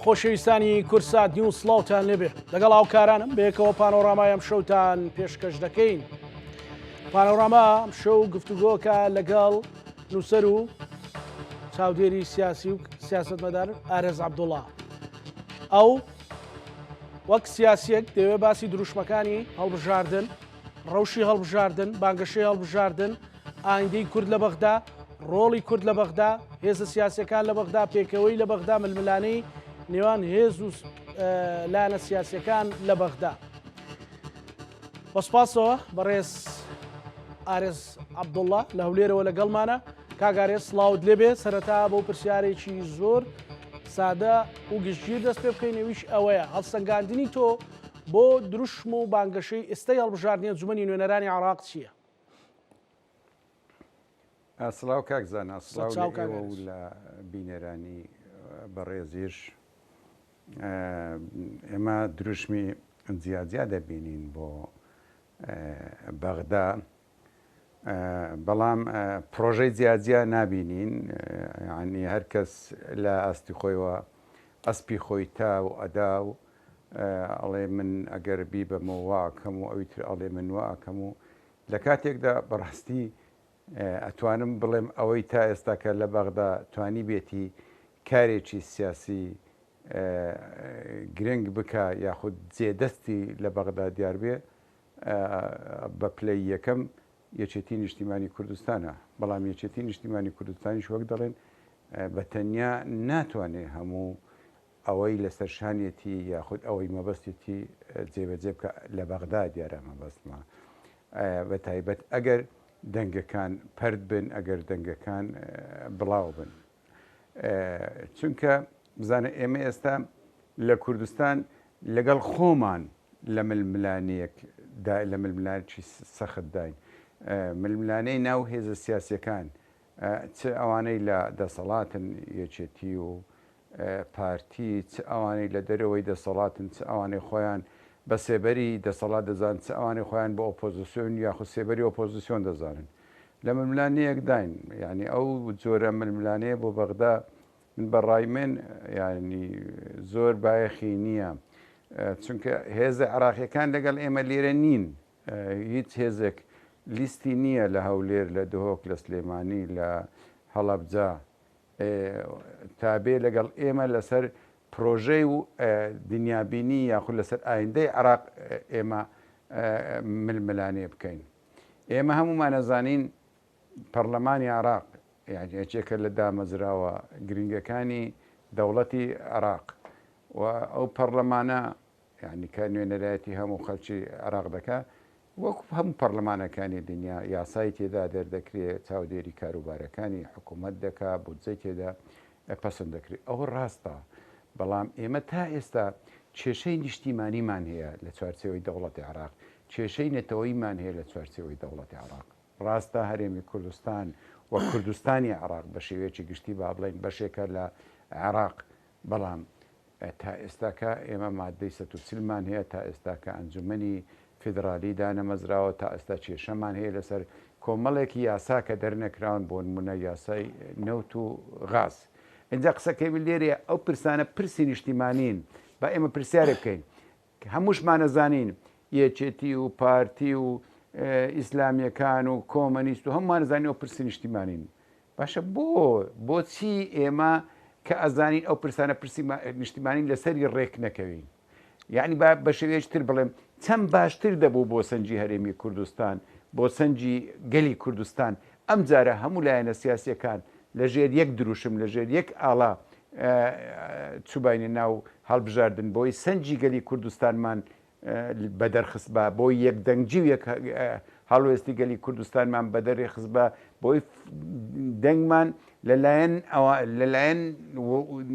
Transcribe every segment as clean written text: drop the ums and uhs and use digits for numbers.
خۆشەویستانی کورسات نیو سڵاوتان لێبێ لەگەڵ هاوکارانم بەیەکەوە پانۆڕامای ئەم شەوتان پێشکەش دەکەین. پانۆڕاما ئەم شەو گفتوگۆکە لەگەڵ نووسەر و چاودێری سیاسی و سیاستمەدار ئارێز عەبدوڵڵا. ئەو وەک سیاسیەک دەوێت باسی دروشمەکانی هەڵبژاردن، ڕەوشی هەڵبژاردن، بانگەشەی هەڵبژاردن، ئایندەی کورد لە بەغدا، ڕۆڵی کورد لە بەغدا، هێزە سیاسەکان لە بەغدا، پێکەوەی لە بەغدا، ململانەی نێوان هێز و لایەنە سیاسەکان لە بەغدا. بەسپاسەوە بەڕێز ئارێز عەبدوڵڵا لە هەولێرەوە لەگەڵمانە. کاگارێز سڵاوت لێبێ. سەرەتا بۆ پرسیارێکی زۆر سادە و گشتگیر دەست پێ بکەینەویش ئەوەیە هەڵسەنگاندنی تۆ بۆ دروشم و بانگەشەی ئێستای هەڵبژاردننیە انجومەنی نوێنەرانی عێراق چییە؟ سڵاو کاکزانە، سڵاو لە بینەرانی بەڕێزیش. ئێمە دروشمی جیاجیا دەبینین بۆ بەغدا، بەڵام پرۆژەی جیاجیا نابینین. ینی هەر کەس لە ئاستی خۆیەوە ئەسپی خۆی تا و ئەدا و ئەڵێ من ئەگەر بی بەمەوە واکەم و ئەویتر ئەڵێ من واکەم و لە کاتێکدا بەڕاستی ئەتوانم بڵێم ئەوەی تا ئێستاکە لە بەغدا توانی بێتی کارێکی سیاسی گرنگ بکە یاخود جێدەستی لە بەغدا دیار بێ بە پلەی یەکەم یەکێتی نیشتیمانی کوردستانە. بەڵام یەکێتی نیشتیمانی کوردستانیش وەک دەڵێن بە تەنیا ناتوانێت هەموو ئەوەی لەسەر شانێتی یاخود ئەوەی مەبەستێتی جێبەجێ بکە لە بەغدا دیارە مەبەستمە. بە تایبەت ئەگەر دەنگەکان پەرد بن، ئەگەر دەنگەکان بڵاو بن. چونکە بزانە ئێمە ئێستا لە کوردستان لەگەڵ خۆمان لە ململانەیەکدا لە ململانێکی سەخت داین. ململانەی ناو هێزە سیاسیەکان چ ئەوانەی لە دەسەڵاتن یەکێتی و پارتی، چ ئەوانەی لە دەرەوەی دەسەڵاتن، چ ئەوانەی خۆیان بە سێبەری دەسەڵات دەزانن، چ ئەوانەی خۆیان بە ئۆپۆزیسیۆن یاخود سێبەری ئۆپۆزیسیۆن دەزانن. لە ململانەیەک داین. ینی ئەو جۆرە ململانەیە بۆ بەغدا من بەڕای من ینی زۆر بایەخی نییە. چونکە هێزە عێراقیەکان لەگەڵ ئێمە لێرە نین. هیچ هێزێک لیستی نییە لە هەولێر، لە دهۆک، لە سلێمانی، لە هەڵەبجا تابێ لەگەڵ ئێمە لەسەر پرۆژەی و دنیابینی یاخود لەسەر ئایندەی عێراق ئێمە ململانێ بکەین. ئێمە هەمومان ئەزانین پەرلەمانی عێراق یەکێکە لە دامەزراوە گرنگەکانی دەوڵەتی عێراق و ئەو پەرلەمانە یعنی کە نوێنەرایەتی هەموو خەڵکی عێراق دەکا وەکو هەموو پەرلەمانەکانی دنیا یاسای تێدا دەردەکرێت، چاودێری کاروبارەکانی حکوومەت دەکا، بودجەی تێدا پەسەند دەکرێت. ئەوە ڕاستە. بەڵام ئێمە تا ئێستا کێشەی نیشتیمانیمان هەیە لە چوارچێوەی دەوڵەتی عێراق، کێشەی نەتەوەیمان هەیە لە چوارچێوەی دەوڵەتی عێراق. ڕاستە هەرێمی کوردستان و کوردستانی عێراق بە شێوەیەکی گشتی با بڵێن بەشێکە لە عێراق، بەڵام تا ئێستاکە ئێمە مادەی 140مان هەیە، تا ئێستاکە ئەنجومەنی فیدرالی دانەمەزراوە، تا ئێستا کێشەمان هەیە لەسەر کۆمەڵێکی یاسا کە دەرنەکراون بۆ نمونە یاسای نەوت و غاز. اینجا قسەکەی لێرەیە ئەو پرسانە پرسی نیشتیمانین. با ئێمە پرسیارێ بکەین کە هەمووشمانەزانین یەکێتی و پارتی و ئیسلامیەکان و کۆمەنیست و هەمووانەزانین ئەو پرسی نیشتیمانین. باشە بۆچی ئێمە کە ئەزانین ئەو پرسانە پرسی نیشتیمانین لەسەری ڕێک نەکەوین؟ یعنی بە شێوەیەکتر بڵێم چەند باشتر دەبوو بۆ سەنجی هەرێمی کوردستان، بۆ سەنجی گەلی کوردستان ئەم جارە هەموو لایەنە سیاسیەکان لەژێر یەک دروشم، لەژێر یەک ئاڵا چوبینە ناو هەڵبژاردن بۆی سەنجی گەلی کوردستانمان بەدەرخست بە، بۆی یەک دەنگجی و یەک هەڵوێستی گەلی کوردستانمان بەدەرێ خست بە، بۆی دەنگمان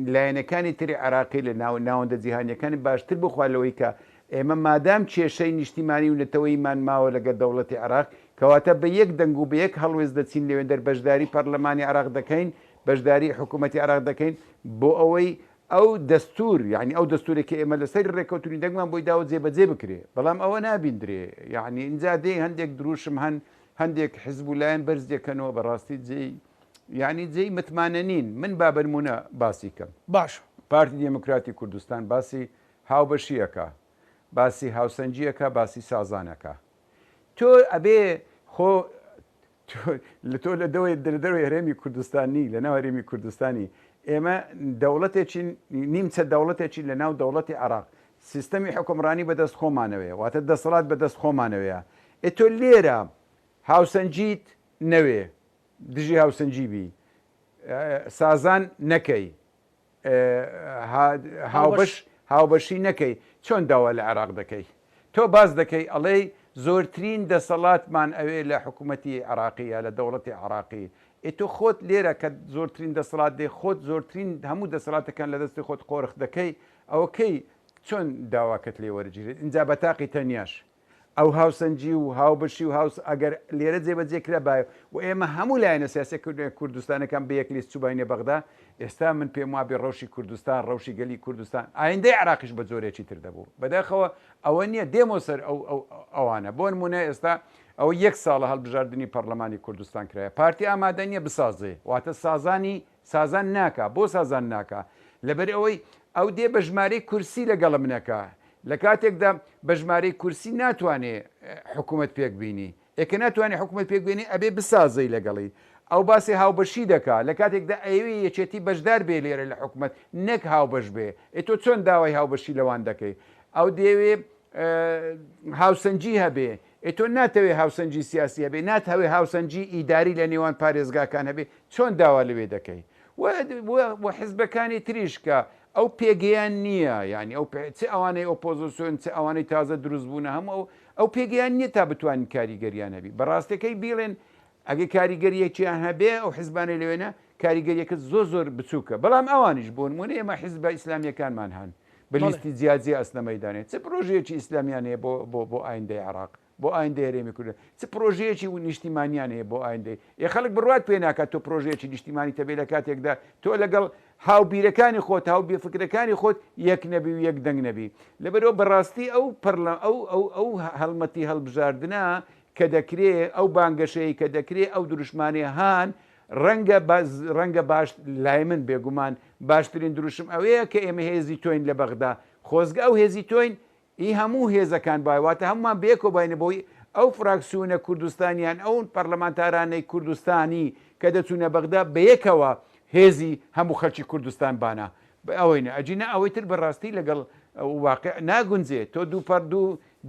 لەلایەنەکانی تری عێراقی لە ناوەندە جیهانیەکانی باشتر بخوالەوەی کە ئێمە مادام کێشەی نیشتیمانی و نەتەوەیمان ماوە لەگەڵ دەوڵەتی عێراق کەواتە بە یەک دەنگ و بە یەک هەڵوێست دەچین لەوێندەر بەشداری پەرلەمانی عێراق دەکەین، بەشداری حکوومەتی عێراق دەکەین بۆ ئەوەی ئەو دەستور یعنی ئەو دەستورێکی ئێمە لەسەر ڕێکەوتنی دەنگمان بۆی داوە جێبەجێ بکرێ. بەڵام ئەوە نابیندرێ. یعنی ئینجا دێ هەندێک دروشم هەندێک حزب و لایەن بەرز دێکەنەوە بەڕاستی جێی یعنی جێی متمانە نین. من با بەرمونە باسی کەم. باش پارتی دموکراتی کوردستان باسی هاوبەشیەکە، باسی هاوسەنجیەکە، باسی سازانەکە. تۆ ئەبێ خۆ تۆ لە دەروی هەرێمی کوردستانی لە ناو هەرێمی کوردستانی ئێمە دەوڵەتێکی نیمچە دەوڵەتێکی لە ناو دەوڵەتی عراق سیستەمی حکومڕانی بەدەست خۆمانەوەیە، واتە دەسەڵات بەدەست خۆمانەوەیە. تۆ لێرە هاوسەنجیت نەوێ دژی هاوسەنجیبی سازان نەکەی هاوبەشی نەکەی، چۆن داوا لە عێراق دەکەی؟ تۆ باز دەکەی ئەڵێ زۆرترین دەسەڵاتمان ئەوێ لە حکوومەتی عراقیە لە دەوڵەتی عراقی. تۆ خۆت لێرە کە زۆرترین دەسەڵات دێ خۆت زۆرترین هەموو دەسەڵاتەکان لە دەستی خۆت قۆرخ دەکەی، ئەوەکەی چۆن داواکەت لێ وەرەگیرێت؟ اینجا بەتاقی تەنیاش ئەو هاوسەنجی و هاوبەشی و هاوس ئەگەر لێرە جێبەجێکرا باە و ئێمە هەموو لایەنە سیاسی کوردستانەکان بە یەک لیست چوبینە بەغدا. ئێستا من پێم وابێ ڕەوشی کوردستان ڕەوشی گەلی کوردستان ئایندەی عراقیش بە جۆرێکی تر دەبوو. بەداخەوە ئەوە نییە دێمە سەر ئەوانە بۆ نمونە ئێستا ئەو یەک ساڵە هەڵبژاردننی پەرلەمانی کوردستان کرایە پارتی ئامادە نیە بسازێ، واتە سازان ناکە. بۆ سازان ناکە؟ لەبەر ئەوەی ئەو دێ بە ژمارەی کورسی لەگەڵم نەکە، لە کاتێکدا بە ژمارەی کورسی ناتوانێ حکوومەت پێک بینی، ئێکە ناتوانێت حکوومەت پێک بینی ئەبێ بسازەی لەگەڵی. ئەو باسی هاوبەشی دەکا لە کاتێکدا ئەوێ یەکێتی بەشدار بێ لێرە لە حکوومەت نەک هاوبەش بێ. تۆ چۆن داوای هاوبەشی لەوان دەکەی؟ ئەو دەیەوێ هاوسەنجی هەبێ، تۆ ناتەوێ هاوسەنجی سیاسی هەبێ، ناتەوێ هاوسەنجی ئیداری لە نێوان پارێزگاکان هەبێ، چۆن داوا لەوێ دەکەی؟ و حیزبەکانی تریشکە ئەو پێگەیان نییە، ینی ئەو چ ئەوانەی ئۆپۆزیسیۆن چ ئەوانەی تازە دروست بوون هەموو ئەو پێگەیان نییە تا بتوانین کاریگەریان هەبی. بەڕاستەکەی بیڵێن ئەگە کاریگەریەکیان هەبێ ئەو حیزبانەی لەوێنە کاریگەریەکە زۆر بچووکە، بەڵام ئەوانیش بۆ نمونە ئێمە حیزبە ئیسلامیەکانمان هەن بە لیستی جیاجی ئەسنەمەدانێت چ پرۆژەیەکی ئیسلامیان هەیە بۆ ئایندەی عراق، بۆ ئایندەی هەرێمی کوردستان، چ پرۆژەیەکی و نیشتیمانیان هەیە بۆ ئایندەی. خەڵک بڕوات پێ ناکات تۆ پرۆژەیەکی نیشتیمانی تەبێ لە کاتێکدا تۆ لەگەڵ هاوبیرەکانی خۆت هاو بێفکرەکانی خۆت یەک نەبی و یەک دەنگ نەبی. لەبەرەوە بەڕاستی ئەو هەڵمەتی هەڵبژاردنە کە دەکرێت ئەو بانگەشەیە کە دەکرێت ئەو دروشمانی هاان ڕەنگە باش لای من بێگومان باشترین دروشم ئەوەیە کە ئێمە هێزی تۆین لە بەغدا خۆزگە ئەو هێزی تۆین ئی هەموو هێزەکان باواتە هەمومان بێکۆ باینە بۆی ئەو فراکسیونە کوردستانیان ئەو پەرلەمانتارانەی کوردستانی کە دەچوونە بەغدا بەیەکەوە هێزی هەموو خەڵکی کوردستان بانە ئەوەینە ئەجینە ئەوەی تر بەڕاستی لەگەڵ واقع ناگونجێت. تۆ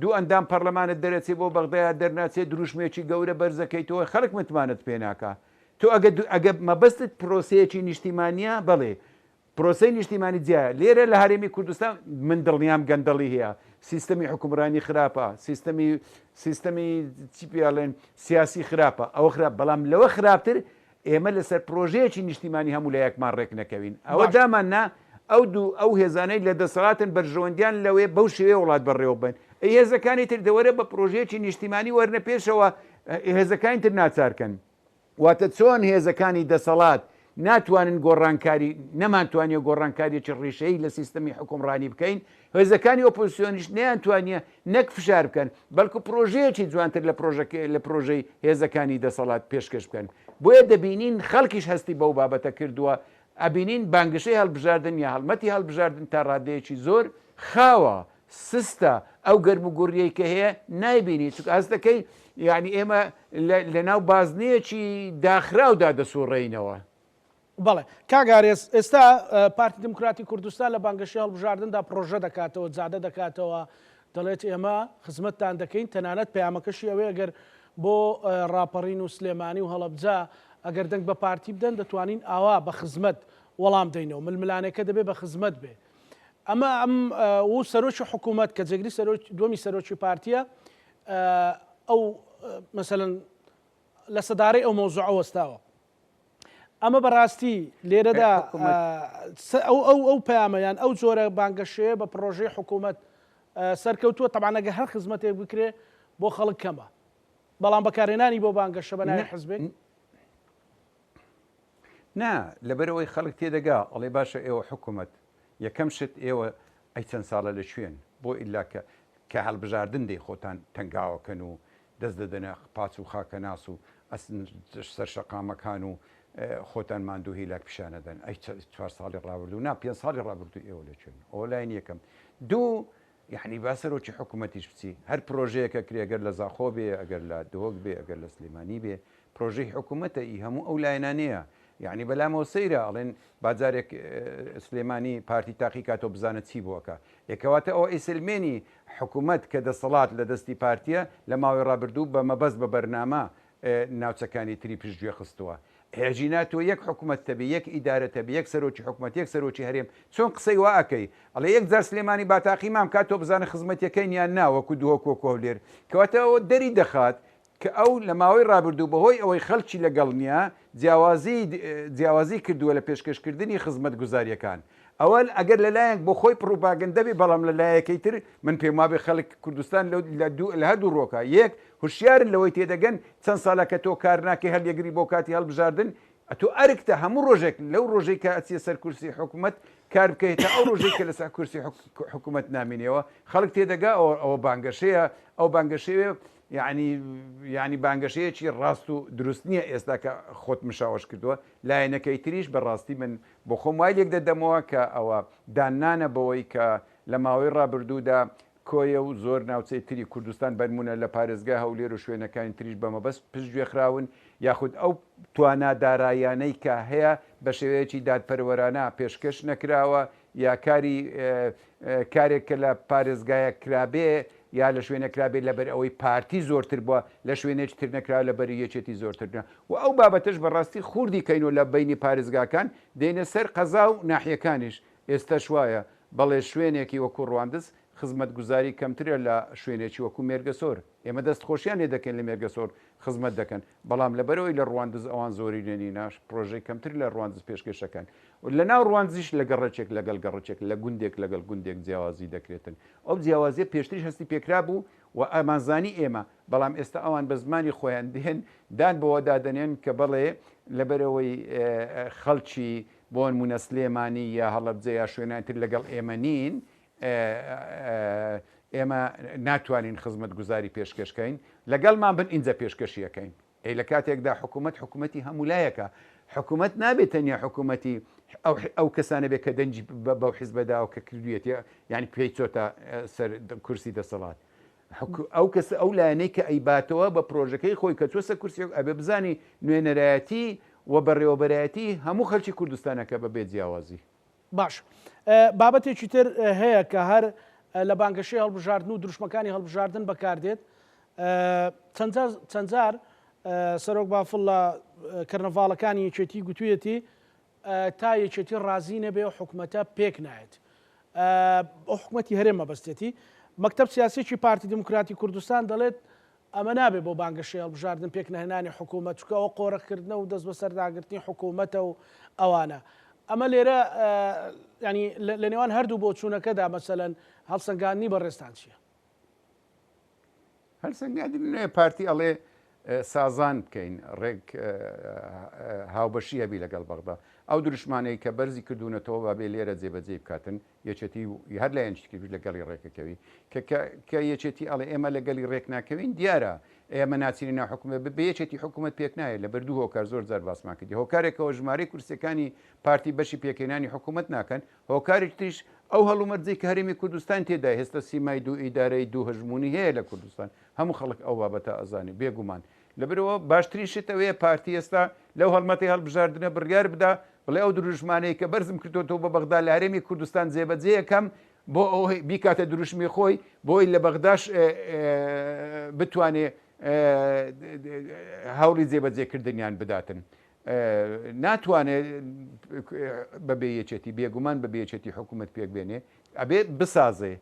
دوو ئەندام پەرلەمانت دەرەچێت بۆ بەغدایە دەرناچێت دروشمێکی گەورە بەرزەکەیتەوە خەڵک متمانت پێ ناکە. تۆ ئەگە مەبەستت پرۆسەیەکی نیشتیمانیە بەڵێ پرۆسی نیشتیمانی جیایە لێرە لە هەرێمی کوردستان من دڵنیام گەندەڵی هەیە، سیستەمی حکومڕانی خراپە، سیستەمی چی پێڵێن سیاسی خراپە، ئەوە خراپ، بەڵام لەوە خراپتر ئێمە لەسەر پرۆژەیەکی نیشتیمانی هەموو لە یەکمان ڕێک نەکەوین. ئەوە دامان نا ئەو هێزانەی لە دەسەڵاتن بەرژەوەندیان لەوێ بەو شێوێ وڵات بەڕێوە بن. هێزەکانی تر دەوەرە بە پرۆژەیەکی نیشتیمانی وەرنە پێشەوە هێزەکانی تر ناچارکەن. واتە چۆن هێزەکانی دەسەڵات ناتوانن گۆڕانکاری نەمانتوانێت گۆڕانکاریی ڕیشەی لە سیستەمی حکومڕانی بکەین، هێزەکانی ئۆپۆزیسیۆنیش نەیانتوانیە نەک فشار بکەن بەڵکو پرۆژەیەکی جوانتر لە پرۆژەی هێزەکانی دەسەڵات پێشکەش بکەن. بۆیە دەبینین خەڵکیش هەستی بەو بابەتە کردووە، ئەبینین بانگشەی هەڵبژاردن یا هەڵمەتی هەڵبژاردن تا ڕادەیەکی زۆر خاوە سستە ئەو گەرم و گوڕیەی کە هەیە نایبینی چونکە ئەس دەکەی یعنی ئێمە لە ناو بازنەیەکی داخراودا دەسوڕێینەوە. بەڵێ کاگارێز ئێستا پارتی دموکراتی کوردستان لە بانگەشەی هەڵبژاردندا پرۆژە دەکاتەوە جادە دەکاتەوە دەڵێت ئێمە خزمەتتان دەکەین تەنانەت پەیامەکەشی ئەوەیە ئەگەر بۆ ڕاپەڕین و سلێمانی و هەڵەبجا ئەگەر دەنگ بە پارتی بدەن دەتوانین ئاوا بە خزمەت وەڵام دەینەوە ململانەکە دەبێت بە خزمەت بێ. ئەمە و سەرۆکی حکوومەت کە جێگری دومی سەرۆکی پارتیە ئەو مەسەلەن لە سەدارەی ئەو مۆزوع وەستاوە. ئەمە بەڕاستی لێرەدا ئەو پەیامەیان ئەو جۆرە بانگەشەیە بە پرۆژەی حکوومەت سەرکەوتووە تەبانەگە هەر خزمەتێک بکرێ بۆ خەڵک کەمە، بەڵام بەکارێنانی بۆ بانگەشە بەناوی حزبێک نا لەبەرەوەی خەڵک تێدەگا ئەڵێ باشە ئێوە حکوومەت یەکەم شت ئێوە ئەی چەند ساڵە لە شوێن بۆ ئیلا کە هەڵبژاردن دەی خۆتان تەنگاوەکەن و دەست دەدەنە پاچ و خاکە ناس و ئەسن سەرشەقامەکان و خۆتان ماندوو هیلاک پیشانەدەن ئەی 4 ساڵی ڕابردوو نا 5 ساڵی ڕابردوو ئێوە لەچێن ئەوە لاین یەکەم دوو یعنی باسەرۆکی حکوومەتیش بچی هەر پرۆژەیەکە کرێگەر لە زاخۆ بێ ئەگەر لە دۆک بێ ئەگەر لە سلێمانی بێ پرۆژەی حکوومەتە ئی هەموو ئەو لایەنانەیە یعنی بەلامەوە سەیرە ئەڵێن بازارێک سلێمانی پارتی تاقی کاتۆ بزانە چی بووەکە یەکەواتە ئەو ئیسلمێنی حکوومەت کە دەسەڵات لە دەستی پارتیە لە ماوەی ڕابردوو بە مەبەست بە بەرنامە ناوچەکانی تری پشتگوێ خستووە هێژی ناتوە یەک حکوومەت تەبی یەک ئیدارەتە بە یەک سەرۆکی حکوومەت یەک سەرۆکی هەرێم چۆن قسەی واکەی ئەڵێ یەک جار سلێمانی باتاقی مام کاتۆ بزانە خزمەتەکەی یان ناوەکو دووەکۆکۆلێر کەواتەوە دەری دەخات کە ئەو لە ماوەی ڕابردوو بەهۆی ئەوەی خەڵکی لەگەڵ نییە جیاوازی کردووە لە پێشکەشکردنی خزمەت گوزاریەکان ئەوە ئەگەر لەلایەک بۆ خۆی پرۆپاگەندەبی بەڵام لە لایەکەی تر من پێم وابێ خەڵک کوردستان لە هەردوو ڕۆکە یەک هوشیارن لەوەی تێدەگەن چەند ساڵە کە تۆ کار ناکەی هەڵیەگری بۆ کاتی هەڵبژاردن ئەتۆ ئەرکتە هەموو ڕۆژێک لەو ڕۆژەی کە ئەچیە سەر کورسی حکوومەت کار بکەیتە ئەو ڕۆژەی کە لەسەر کورسی حکوومەت نامینەوە خەڵک تێدەگا ئەوە بانگەشەیە ئەو بانگەشەیە ینی بانگەشەیەکی ڕاست و دروست نییە ئێستا کە خۆت مشاوەش کردووە لایەنەکەی تریش بەڕاستی من بۆ خۆم وای لێک دەدەمەوە کە ئەوە دانانە بەوەی کە لە ماوەی ڕابردوودا کۆیە و زۆر ناوچەی تری کوردستان بەرمونە لە پارێزگا هەولێر و شوێنەکانی تریش بەمەبەست پشتگوێخراون یاخود ئەو توانادارایانەی کە هەیە بە شێوەیەکی دادپەروەرانە پێشکەش نەکراوە یا کارێک کە لە پارێزگایە کرابێ یا لە شوێنە کرابێت لەبەر ئەوەی پارتی زۆرتر بووە لە شوێنێک تر نەکرا لەبەر یەکێتی زۆرترنا و ئەو بابەتش بەڕاستی خوردی کەینەوە لە بینی پارێزگاکان دێنە سەر قەزا و ناحیەکانیش ئێستا شوایە بەڵێ شوێنێکی وەکو ڕواندز خزمەت گوزاری کەمترە لە شوێنێکی وەکو مێرگەسۆر ئێمە دەست خۆشیان لێ دەکەن لە مێرگەسۆر خزمەت دەکەن بەڵام لەبەرەوەی لە ڕواندز ئەوان زۆری نێنی ناش پرۆژەی کەمتر لە ڕواندز پێشکەشەکان لە ناو ڕوانزیش لە گەڕەچێک لەگەڵ گەڕەچێک لە گوندێک لەگەڵ گوندێک جیاوازی دەکرێتن ئەو جیاوازیە پێشتریش هەستی پێکرا بوو و ئەمانزانی ئێمە بەڵام ئێستا ئەوان بە زمانی خۆیان دێن دان بەوە دادەنێن کە بەڵێ لەبەرەوەی خەڵکی بۆ نمونە سلێمانی یا هەڵەبجە یا شوێنانتر لەگەڵ ئێمە نین ئێمە ناتوانین خزمەت گوزاری پێشکەشکەین لەگەڵمان بن ئینجا پێشکەشیەکەین ئەی لە کاتێکدا حکوومەتی هەمولایەکە حکوومەت نابێت تەنیا حکوومەتی ئەو کەسانە بێت کە دەنجی بەو حیزبەدا و کە کردوێتی ینی پێی چۆتە سەر کورسی دەسەڵات ئەو کەس ئەو لایەنەی کە ئەیباتەوە بە پرۆژەکەی خۆی کە چۆسە کورسی ئەبێ بزانی نوێنەرایەتی و بەڕێوەبەرایەتی هەموو خەڵکی کوردستانەکە بەبێ جیاوازی باش بابەتێکی تر هەیە کە هەر لە بانگەشەی هەڵبژاردن و دروشمەکانی هەڵبژاردن بەکاردێت چەند جار سەرۆک بافڵ لە کەرنەڤاڵەکانی یەکێتی گوتوویەتی تا یەکێتی ڕازی نەبێ و حکوومەتە پێک نایێت ئەو حکوومەتی هەرێمە بەستێتی مەکتەب سیاسێکی پارتی دموکراتی کوردستان دەڵێت ئەمە نابێت بۆ بانگەشەی هەڵبژاردن پێک نەهێنانی حکوومەت چکە ئەوە قۆڕەکردنە و دەست بە سەرداگرتنی حکوومەتە و ئەوانە ئەمە لێرە ینی لە نێوان هەردوو بۆ چوونەکەدا مەسەلەن هەڵسەنگاندنی بەڕێستان چییە؟ هەڵسەنگاندنی پارتی ئەڵێ سازان بکەین ڕێک هاوبەشی هەبی لەگەڵ بەغدا ئەو دروشمانەی کە بەرزی کردوونەتەوە بابێ لێرە جێبەجێ بکاتن یەکێتی هەر لایەنشتکردوی لەگەڵی ڕێکەکەوی کە یەکێتی ئەڵێ ئێمە لەگەڵی ڕێک ناکەوین دیارە ئێمە ناچینی ناحکومە بە یەکێتی حکوومەت پێک نایە لە بەردوو هۆکار زۆر جار باسمان کردی هۆکارێکەوە ژمارەی کورسەکانی پارتی بەشی پێکەێنانی حکوومەت ناکەن هۆکارێک تریش ئەو هەڵومەرجەی کە هەرێمی کوردستان تێدا هێستا سیمای دوو ئیدارەی دوو هەژمونی هەیە لە کوردستان هەموو خەڵک ئەو بابەتە ئەزانی بێگومان لەبرەوە باشتریشتەوەیە پارتی ئێستا لەو هەڵمەتی هەڵبژاردنە بڕیار بدا بڵێ ئەو دروژمانەیە کە بەرزم کردوەوە بە بەغدا لە هەرێمی کوردستان جێبەجێ یەکەم بۆ ئەو بیکاتە دروشمی خۆی بۆی لە بەغداش بتوانێ هەوڵی جێبەجێکردنیان بداتن ناتوانێت بەبێ یەکێتی بێگومان بەبێ یەکێتی حکوومەت پێک بێنێ ئەبێ بسازێ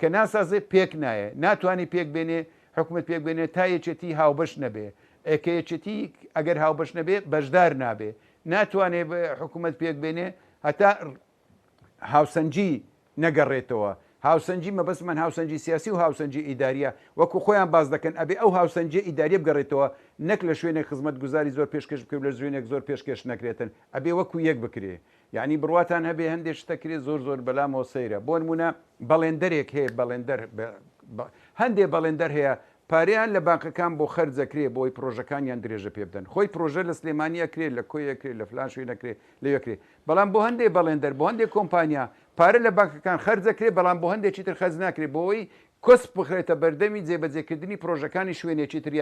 کە ناسازێ پێک نایە ناتوانێت پێک بێنێ حکوومەت پێک بێنێت تا یەکێتی هاوبەش نەبێ ئەکە یەکێتی ئەگەر هاوبەش نەبێ بەشدار نابێ ناتوانێت حکوومەت پێک بێنێ هەتا هاوسەنجی نەگەڕێتەوە هاوسەنجی مەبەستمان هاوسەنجی سیاسی و هاوسەنجی ئیداریە وەکو خۆیان باز دەکەن ئەبێ ئەو هاوسەنجی ئیداریە بگەڕێتەوە نەک لە شوێنێک خزمەت گوزاری زۆر پێشکەش بکەوت لە ژوێنێک زۆر پێشکەش نەکرێتن ئەبێ وەکو یەک بکرێ یعنی بڕواتان هەبێ هەندێک شتەکرێت زۆر بەلامەوە سەیرە بۆ نمونە بەڵێندەرێک هەیە بەڵێندەر هەندێک بەڵێندەر هەیە پارەیان لە بانکەکان بۆ خەرجەکرێ بۆی پرۆژەکانیان درێژە پێ بدەن خۆی پرۆژە لە سلێمانیەکرێت لە کۆیەکرێت لە فلان شوێ نەکرێت لەوەکرێت بەڵام بۆ هەندێک بەڵێندەر بۆ هەندێک کۆمپانیا پارە لە بانکەکان خەرجەکرێت بەڵام بۆ هەندێکی تر خەرج ناکرێت بۆەوەی کۆس بخرێتە بەردەمی جێبەجێکردنی پرۆژەکانی شوێنێکی تر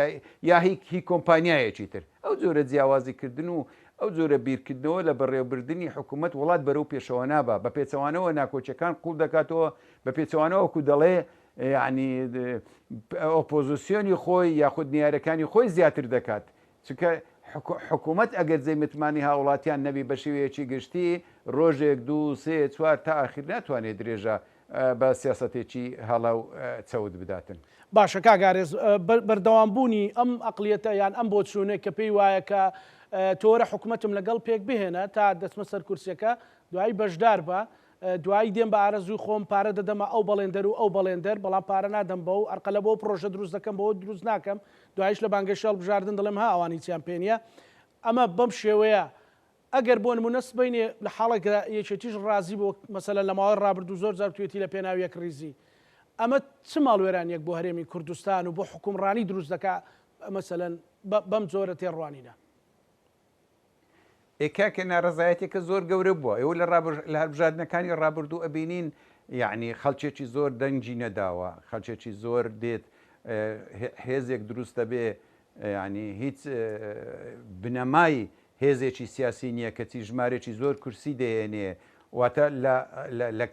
یا هی کۆمپانیایەکی تر ئەو جۆرە جیاوازیکردن و ئەو جۆرە بیرکردنەوە لە بەڕێوەبردننی حکوومەت وڵات بەرەو پێشەوە نابە بە پێچەوانەوە ناکۆچەکان قوڵ دەکاتەوە بە پێچەوانەوە کو دەڵێ ینی ئۆپۆزیسیۆنی خۆی یاخود نیارەکانی خۆی زیاتر دەکات چونکە حکوومەت ئەگەر جێ متمانی هاوڵاتیان نەبی بە شێوەیەکی گشتی ڕۆژێک دوو سێ چوار تا ئاخیر ناتوانێت درێژە بە سیاسەتێکی هەڵا و چەوت بداتن. باشە کاگارێز بەردەوامبوونی ئەم ئەقلیەتە یان ئەم بۆ چوونێک کە پێی وایە کە تۆرە حکوومەتم لەگەڵ پێک بهێنە تا دەستمە سەر کورسەکە دوایی بەشدار بە دوایی دێم بە ئارەزوی خۆم پارە دەدەمە ئەو بەڵێندەر و ئەو بەڵێندەر بەڵام پارە نادەم بە و ئەرقە لە بۆ پرۆژە دروست دەکەم بەەوە دروست ناکەم دوایش لە بانگەشەڵ بژاردن دەڵێم ها ئەوانی چیانپێنیە ئەمە بەم شێوەیە ئەگەر بۆ نمونە سبەینێ لە حاڵێک یەکێتیش ڕازی بۆ مەسەلەن لە ماوەی ڕابردوو زۆر جار توێتی لە پێناویەک ریزی ئەمە چ ماڵوێرانێک بۆ هەرێمی کوردستان و بۆ حکومڕانی دروست دەکات مەسەلەن بەم جۆرە تێڕوانینە ئێکاکە ناڕزایەتێکە زۆر گەورە بووە ئێوە لە هەربژاردنەکانی ڕابردوو ئەبینین یعنی خەڵکێکی زۆر دەنگی نەداوە خەڵکێکی زۆر دێت هێزێک دروستە بێ ینی هیچ بنەمای هێزێکی سیاسی نییە کەچی ژمارێکی زۆر کورسی دەهێنێ واتە لە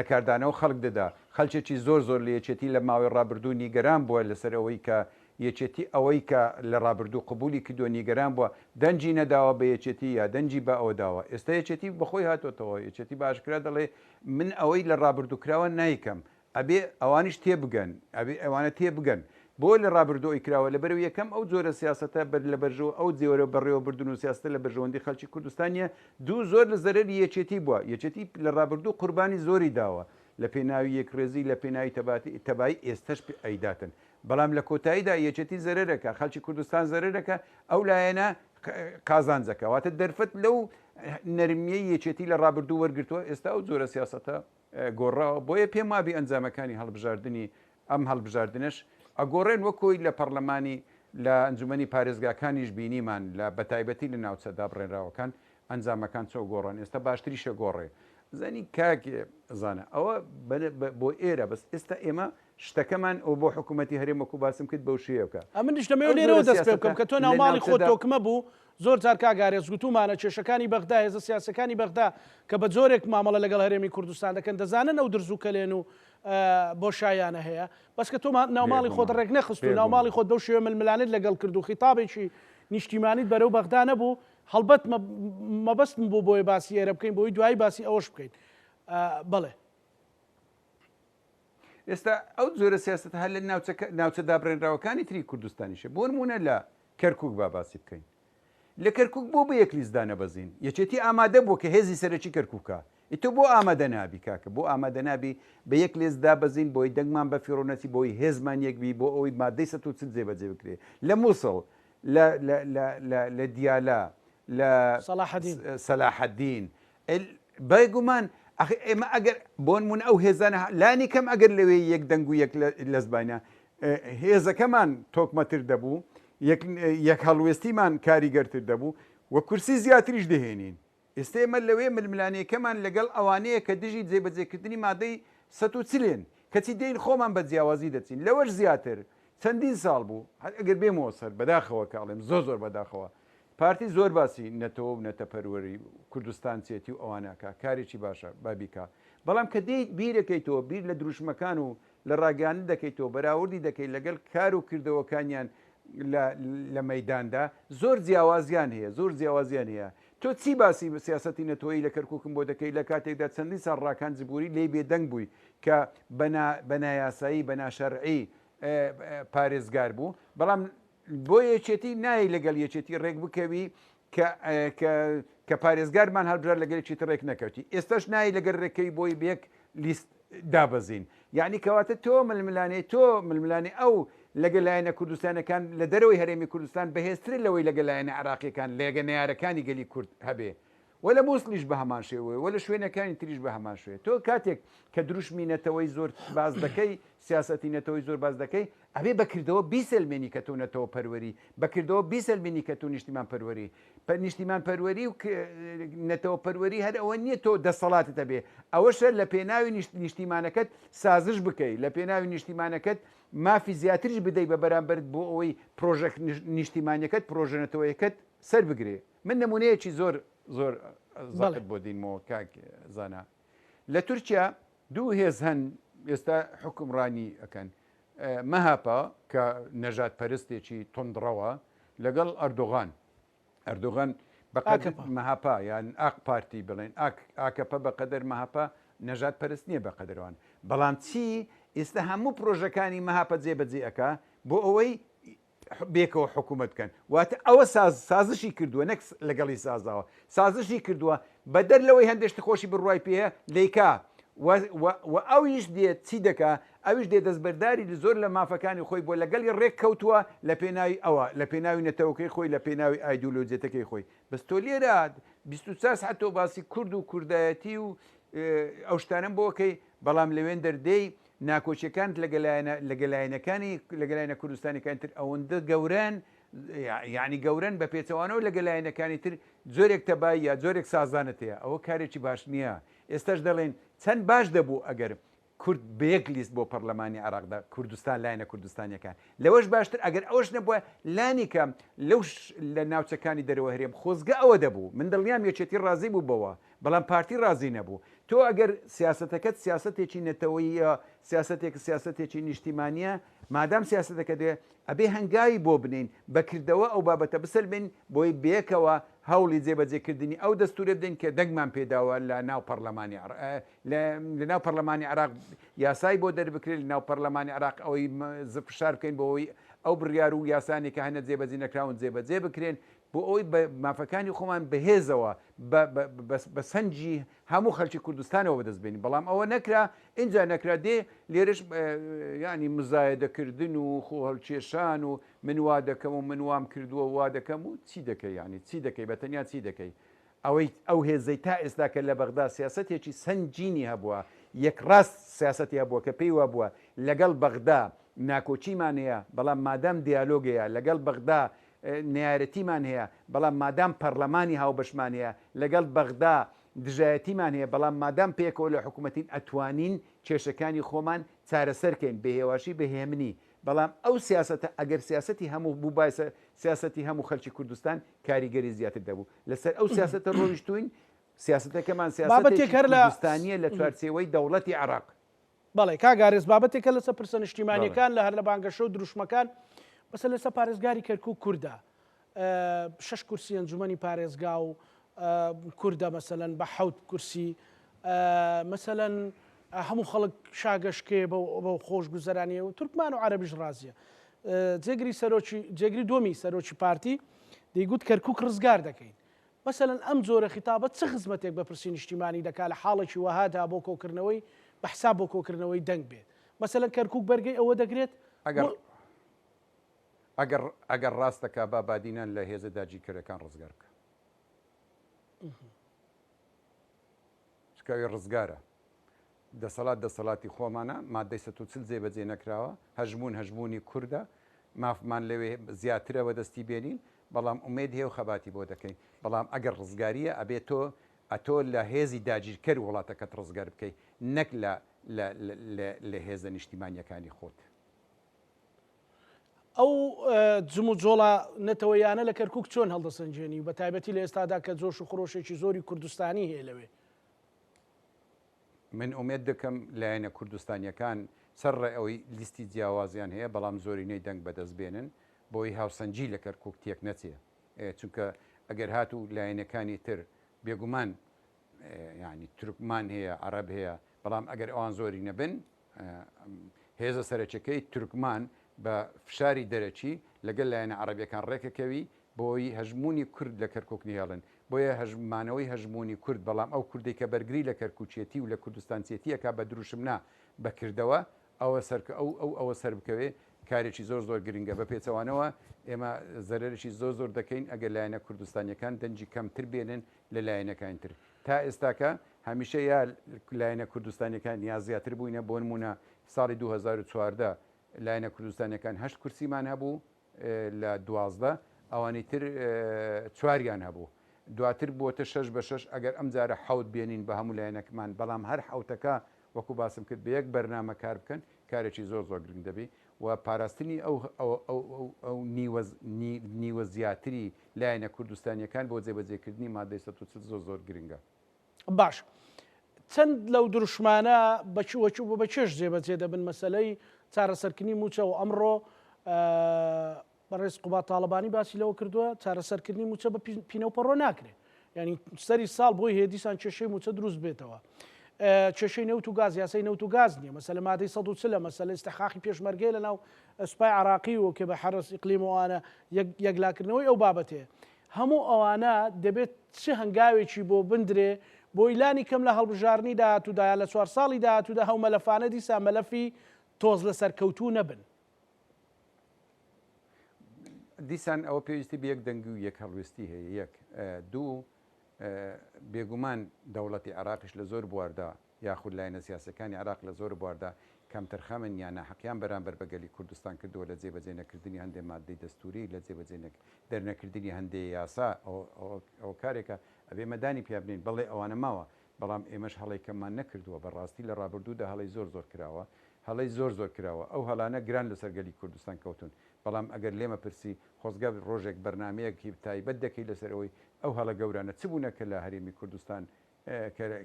کاردانەوە خەڵک دەدا خەلکێکی زۆر زۆر لە یەکێتی لە ماوەی ڕابردوو نیگەران بووە لەسەر ئەوەی کە یەکێتی ئەوەی کە لە ڕابردوو قبولی کردووە نیگەران بووە دەنجی نەداوە بە یەکێتی یا دەنجی بە ئەوە داوە ئێستا یەکێتی بەخۆی هاتۆتەوە یەکێتی باشکرا دەڵێ من ئەوەی لە ڕابردوو کراوە نیکەم ئەبێ ئەوانیش تێبگەن ئەبێ ئەوانە تێبگەن بۆ لە ڕابردۆی کراوە لە بەرەو یەکەم ئەو جۆرە سیاستە لە بەرژەوە ئەو جێوەرە بەڕێوەبردن و سیاستە لە بەرژەوەندی خەڵکی کوردستانیە دوو زۆر لە زەرری یەکێتی بووە یەکێتی لە ڕابردوو قوربانی زۆری داوە لە پێناوی یەکڕێزی لە پێناوی تەبایی ئێستش ئەیداتن بەڵام لە کۆتاییدا یەکێتی زەرەرەکە خەڵکی کوردستان زەرەرەکە ئەو لایەنە قازانجەکە واتە دەرفەت لەو نەرمیە یەکێتی لە ڕابردوو وەرگرتووە ئێستا ئەو جۆرە سیاستە گۆڕاوە بۆیە پێم وابی ئەنجامەکانی هەڵبژاردننی ئەم هەڵبژاردنش ئەگۆڕێن وەکۆی لە پەرلەمانی لە ئەنجومەنی پارێزگاکانیش بینیمان لە بەتایبەتی لە ناوچە دابڕێنراوەکان ئەنجامەکان چۆ گۆڕن ئێستا باشتریشە گۆڕێ زانی کاکێ زانە ئەوە بۆ ئێرە بەس ئێستا ئێمە شتەکەمان ئەو بۆ حکوومەتی هەرێمەکو باسم کرد بەو شێوکە ئەمنیش لەمێ لێرەوە دەست پێ بکەم کە تۆ ناوماڵی خۆ تۆکمە بوو زۆر جار کاگارێز گوتومانە کێشەکانی بەغدا هێزە سیاسەکانی بەغدا کە بە جۆرێک مامەڵە لەگەڵ هەرێمی کوردستان دەکەن دەزانن ئەو درزووکەلێن و بۆ شایانە هەیە بەس کە تۆ ناوماڵی خۆت ڕێک نەخست و ناوماڵی خۆت بەو شێوە ململانت لەگەڵ کرد و خیتابێکی نیشتیمانیت بەرەو بەغدا نەبوو هەڵبەت مەبەستم بوو بۆی باسی ئێرە بکەین بۆی دوایی باسی ئەوەش بکەین بەڵێ ئێستا ئەو جۆرە سیاست هەر لە ناوچە دابڕێنراوەکانی تری کوردستانیشە بۆ نمونە لە کەرکووک باسی بکەین لە کەرکووک بۆ بە یەک لیزدانە بەزین یەکێتی ئامادە بوو کە هێزی سەرەکی کەرکووکە ئیتۆ بۆ ئامادە نابی کاکە بۆ ئامادە نابی بە یەک لێزدا بەزین بۆی دەنگمان بە فیڕۆنەتی بۆی هێزمان یەکبی بۆ ئەوەی مادەی 140 جێبەجێ بکرێ لە مووسڵ لە دیالا لە سەلاحەدین بەگومان ئێمە ئەگەر بۆ نمونە ئەو هێزانە لانی کەم ئەگەر لەوێ یەک دەنگ و یەک لەزبانە هێزەکەمان تۆکمەتر دەبوو یەک هەڵوێستیمان کاریگەرتر دەبوو وە کورسی زیاتریش دەهێنین ئێستا ئێمە لەوێ ململانەکەمان لەگەڵ ئەوانەیە کە دژی جێبەجێکردنی مادەی 140 کەچی دێن خۆمان بە جیاوازی دەچین لەوەش زیاتر چەندین ساڵ بوو ئەگەر بێمەوە سەر بەداخەوە کاڵێم زۆر بەداخەوە پارتی زۆر باسی نەتەوە و نەتەپەروەری کوردستان چێتی و ئەوانەکە کارێکی باشە بابیکە بەڵام کە دەیت بیرەکەیتەوە بیر لە دروشمەکان و لە ڕاگەاندن دەکەیتەوە بەراوردی دەکەیت لەگەڵ کار و کردەوەکانیان لە مەداندا زۆر جیاوازیان هەیە تۆ چی باسی سیاسەتی نەتۆیی لە کەرکووکم بۆ دەکەی لە کاتێکدا چەندی ساڵ ڕاکان جبووری لێ بێدەنگ بووی کە بەنایاسایی بەناشەرعی پارێزگار بوو بەڵام بۆ یەکێتی نایی لەگەڵ یەکێتی ڕێک بکەوی کە پارێزگارمان هەڵبژار لەگەڵ یەکێتی ڕێک نەکەوتی ئێستاش نایی لەگەر ڕێکەوی بۆی بێک لیست دابەزین یعنی کەواتە تۆ ململانەی ئەو لەگەلایەنە کوردستانەکان لە دەرەوەی هەرێمی کوردستان بەهێزتر لەوەی لەگەلایەنە عراقیەکان لەگە نەیارەکانی گەلی کورد هەبێ ولا بوسلیش بە هەمان شێوەیە ولا شوێنەکانی تریش بە هەمان شوێ تۆ کاتێک کە دروشمینەتەوەی زۆر باز دەکەی سیاسەتی نەتەوەی زۆر باز دەکەی ئەبێ بەکردەوە بیسەلمێنی کە تۆ نەتەوە پەروەری بەکردەوە بیسەلمێنی کە تۆ نیشتیمان پەروەری نیشتیمان پەروەری و نەتەوە پەروەری هەر ئەوە نییە تۆ دەسەڵاتتە بێ ئەوەشە لە پێناوی نیشتیمانەکەت سازش بکەیت لە پێناوی نیشتیمانەکەت مافی زیاتریش بدەیت بە بەرامبەر بۆ ئەوەی پرۆژەک نیشتیمانەکەت پرۆژەنەتەوەیەکەت سەر بگرێ من نمونەیەکی زۆر زۆر زەقت بۆ دینمەوە کاک زانا لە تورکیا دوو هێز هەن ئێستا حکومڕانی ئەەکەن مەهاپا کە نەژات پەرستێکی تندڕەوە لەگەڵ ئەردۆغان بەقەدر مەهاپا یان ئاق پارتی بڵێن ئاکەپە بەقەدەر مەهاپا نەژات پەرست نییە بەقەدرەوان بەڵام چی ئێستا هەموو پرۆژەکانی مەهاپە جێبەجێ ئەکا بۆ ئەوەی بێکەوە حکوومەت بکەن واتە ئەوە سازشی کردووە نەک لەگەڵی سازاوە سازشی کردووە بە دەر لەوەی هەندێشت خۆشی بڕوای پێەیە لیکا و ئەویش دێت چی دەکا ئەویش دێت دەستبەرداری زۆر لە مافەکانی خۆی بۆ لەگەڵی ڕێک کەوتووە لە پێناوی ئەوە لە پێناوی نەتەوەکەی خۆی لە پێناوی ئایدۆلۆجیەتەکەی خۆی بەستۆ لێرە 24 حتۆ باسی کورد و کوردایەتی و ئەو شتانم بۆکەی بەڵام لەوێن دەردەی ناکۆچیەکان لەگەلایەنەکانی لەگەلایەنە کوردستانیەکان تر ئەوەندە گەوران یعنی گەورن بە پێچەوانەوە لەگەلایەنەکانی تر زۆرێک تەبایی یا زۆرێک سازانت هەیە ئەوە کارێکی باش نییە ئێستاش دەڵێن چەند باش دەبوو ئەگەر کورد بەیەک لیست بۆ پەرلەمانی عراقدا کوردستان لایەنە کوردستانیەکان لەوەش باشتر ئەگەر ئەوش نەبووە لانی کەم لەو لە ناوچەکانی دەرەوە هەرێم خۆزگە ئەوە دەبوو من دڵنیام یەکێتی ڕازی بوو بەوە بەڵام پارتی ڕازی نەبوو تۆ ئەگەر سیاستەکەت سیاستێکی نەتەوەیە سیاستێکی نیشتیمانیە مادام سیاستەکە دێ ئەبێ هەنگاوی بۆ بنین بەکردەوە ئەو بابەتە بسەلبین بۆی بێکەوە هەوڵی جێبەجێکردنی ئەو دەستورە بدەین کە دەنگمان پێداوە لە ناو پەرلەمانی لە ناو پەرلەمانی عراق یاسای بۆ دەربکرێت لە ناو پەرلەمانی عراق ئەوەی فشار بکەین بۆەوەی ئەو بڕیار و یاسانی کە هەنە جێبەجێ نەکراون جێبەجێ بکرێن بۆ ئەوی مافەکانی خۆمان بەهێزەوە بە سەنجی هەموو خەلکی کوردستانەوە بەدەستبێنین بەڵام ئەوە نەکرا اینجا نەکرا دێ لێرش ینی مزایەدەکردن و خۆ هەڵکێشان و من وا دەکەم و من وام کردووە وا دەکەم و چی دەکەی ینی چی دەکەی بەتەنیا چی دەکەی ئەو هێزەی تا ئێستا کە لە بەغدا سیاسەتێکی سنجینی هەبووە یەکڕاست سیاسەتی هەبووە کە پێی وا بووە لەگەڵ بەغدا ناکۆچیمان هەیە بەڵام مادام دیالۆگەیە لەگەڵ بەغدا نیارەتیمان هەیە بەڵام مادام پەرلەمانی هاوبەشمان هەیە لەگەڵ بەغدا دژایەتیمان هەیە بەڵام مادام پێکەوە لە حکوومەتین ئەتوانین کێشەکانی خۆمان چارەسەرکەین بەهێواشی بەهێمنی بەڵام ئەو سیاسەتە ئەگەر سیاسەتی هەموو بوو بایسە سیاسەتی هەموو خەلکی کوردستان کاریگەری زیاتر دەبوو لەسەر ئەو سیاسەتە ڕۆیشتوین سیاسەتەکەمان سیاسەتێکی کوردستانیە لە چوارچێوەی دەوڵەتی عراق بەڵێ کاگارێز بابەتێکە لەسەر پرسە نیشتیمانیەکان لە هەر لە بانگەشە و دروشمەکان بەسە لەسەر پارێزگاری کەرکووک کووردە 6 کورسی ئەنجومەنی پارێزگا و کووردە مەسەلەن بە 7 کورسی مەسەلەن هەموو خەڵک شاگەشکێ بەو خۆش گوزەرانیە و تورکمان و عەرەبیش ڕازیە جێگری دومی سەرۆکی پارتی دەیگوت کەرکووک ڕزگار دەکەین مەسەلەن ئەم جۆرە خیتابەت چه خزمەتێک بە پرسی نیشتیمانی دەکا لە حاڵێکی وەهادا بۆ کۆکردنەوەی بە حساب بۆ کۆکردنەوەی دەنگ بێت مەسەلەن کەرکووک بەرگەی ئەوە دەگرێت ئەگەر ڕاستەکە با بادینان لە هێزە داگیرکەرەکان ڕزگار بکە شکاوی ڕزگارە دەسەڵاتی خۆمانە مادەی 140 جێبەجێ نەکراوە هەژمونی کووردە مافمان لەوێ زیاترەوە دەستی بێنین بەڵام ئومێد هەیە و خەباتی بۆ دەکەین بەڵام ئەگەر ڕزگاریە ئەبێت تۆ لە هێزی داگیرکەر وڵاتەکەت ڕزگار بکەیت نەک لە هێزە نیشتیمانیەکانی خۆت ئەو جم و جۆڵە نەتەوەیانە لە کەرکووک چۆن هەڵدەسەنجێنی و بە تایبەتی لە ئێستادا کە جۆش و خڕۆشێکی زۆری کوردستانی هەیە لەوێ من ئومێد دەکەم لایەنە کوردستانیەکان سەرڕێ ئەوەی لیستی جیاوازیان هەیە بەڵام زۆرینەی دەنگ بەدەست بێنن بۆی هاوسەنجی لە کەرکووک تێک نەچێ چونکە ئەگەر هاتوو لایەنەکانی تر بێگومان ینی تورکمان هەیە عەرەب هەیە بەڵام ئەگەر ئەوان زۆری نەبن هێزە سەرچەکەی تورکمان بە فشاری دەرەچی لەگەڵ لایەنە عەرەبیەکان ڕێکەکەوی بۆی هەژمونی کورد لە کەرکووک نیهێڵن بۆیە هەژمانەوەی هەژمونی کورد بەڵام ئەو کوردی کە بەرگری لە کەرکوچێتی و لە کوردستانچێتیەکە بە دروشمنا بەکردەوە ئەوە سەر بکەوێ کارێکی زۆر زۆر گرنگە بە پێچەوانەوە ئێمە زەرەرشی زۆر زۆر دەکەین ئەگەر لایەنە کوردستانیەکان دەنجی کەمتر بێنن لە لایەنەکانتر تا ئێستاکە هەمیشە یا لایەنە کوردستانیەکان یا زیاتر بووینە بۆ نمونە ساڵی 2014 لایەنە کوردستانیەکان 8 کورسیمان هەبوو لە 12 ئەوانی تر چواریان هەبوو دواتر بۆتە 6 بە 6 ئەگەر ئەم جارە حەوت بێنین بە هەموو لایەنەکەمان بەڵام هەر حوتەکە وەکو باسم کرد بە یەک بەرنامە کار بکەن کارێکی زۆر زۆر گرنگ دەبی و پاراستنی ئەو نیوە زیاتری لایەنە کوردستانیەکان بۆ جێبەجێکردنی مادەی 140 زۆر زۆر گرنگە. باش چەند لەو دروشمانە بەچوە بە چێش جێبەجێ دەبن مەسلەی چارەسەرکردنی موچە و ئەمڕۆ بەڕێز قوبات تاالبانی باسی لەوە کردووە چارەسەرکردنی موچە بە پینەوپەڕۆ ناکرێت ینی سەری ساڵ بۆی هێدیسان کێشەی موچە دروست بێتەوە کێشەی نەوت و گاز یاسای نەوت و گاز نییە مەسەلە مادەی 140 مەسەلە ئستەخاقی پێشمەرگەی لە ناو سوپای عراقی و کە بە حرس ئیقلیمەوانە یەکلاکردنەوەی ئەو بابەتێ هەموو ئەوانە دەبێت چه هەنگاوێکی بۆ بندرێ بۆ ئیلانی کەم لە هەڵبژارنی داهاتوودا لە 4 ساڵی داهاتوودا هەو مەلەفانە دیسا مەلەفی تۆز لە سەرکەوتوو نەبن دیسان ئەوە پێویستی بە یەک دەنگ و یەک هەڵویستی هەیە یەک دوو بێگومان دەوڵەتی عراقیش لە زۆر بواردا یاخود لایەنە سیاسەکانی عراق لە زۆر بواردا کەمتر خەمن یانە حەقیان بەرامبەر بەگەلی کوردستان کردووە لە جێبەجێ نەکردنی هەندێک مادەی دەستوری لە جێبەجێ دەرنەکردنی هەندێک یاسا ئەو کارێکە ئەبێ مەدانی پیا بنین بەڵێ ئەوانە ماوە بەڵام ئێمەش هەڵی کەممان نەکردووە بەڕاستی لە ڕابردوودا هەڵی زۆر زۆر کراوە هەڵی زۆر زۆر کراوە ئەو هەڵانە گران لە سەرگەلی کوردستان کەوتون بەڵام ئەگەر لێمە پرسی خۆزگە ڕۆژێک بەرنمەیەکی تایبەت دەکەی لەسەرەوەی ئەو هەڵە گەورانە چ بوونەکە لە هەرێمی کوردستان